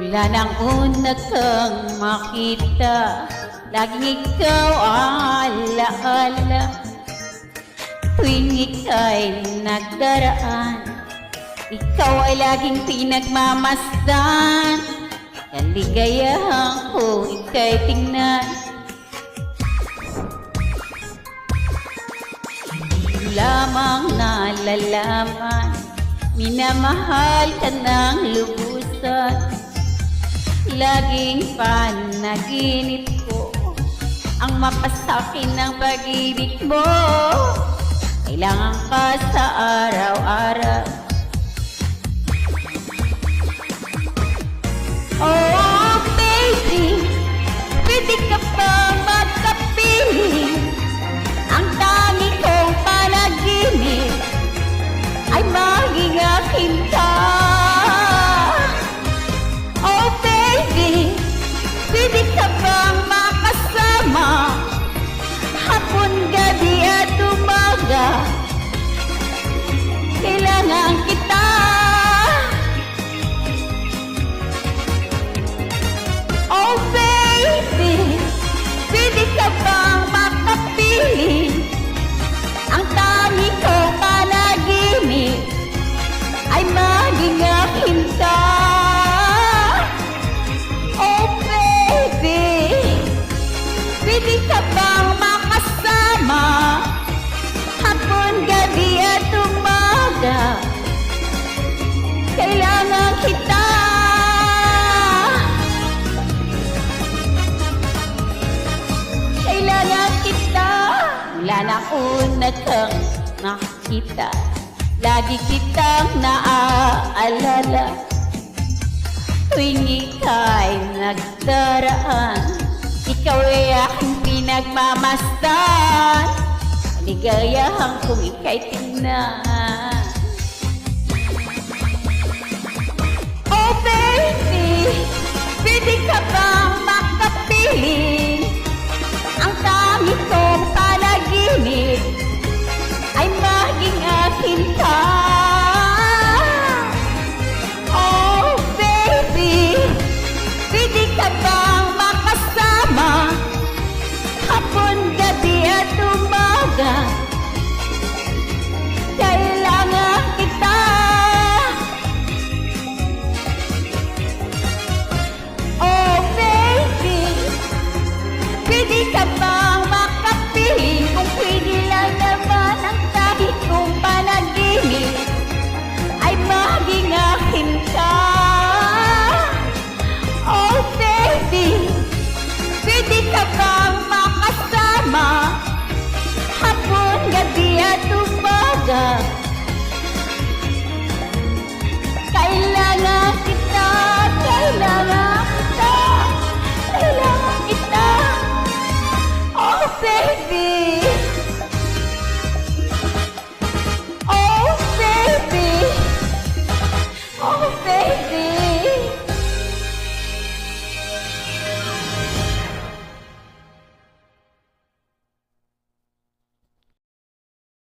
Mula nang una kang makita, laging ikaw alaala. Tuwing ika'y nagdaraan, ikaw ay laging pinagmamasdan. Kaligayahan ko ika'y tingnan, di lamang nalalaman, minamahal ka ng lubusan. Laging panaginip ko ang mapasakin ng pag-ibig mo. Kailangan ka sa araw-araw. Oh baby, pwede ka pa magkapiling. Ang tangi kong panaginip ay maging akin ka. Oh baby, pwede ka bang makasama hapon, gabi at umaga? Kailangan kita. Oh baby, pwede ka bang makapili? Ang tangi kong panaginip ay maging akin ka. Oh baby, pwede ka bang makasama hapon, gabi at umaga? Kailangan kita. Kailangan kita. Mula na una kang nakita, lagi kitang naaalala. Tuwing ika'y nagdaraan, ikaw ay aking pinagmamasdan. Ligayahan kong ika'y tingnan,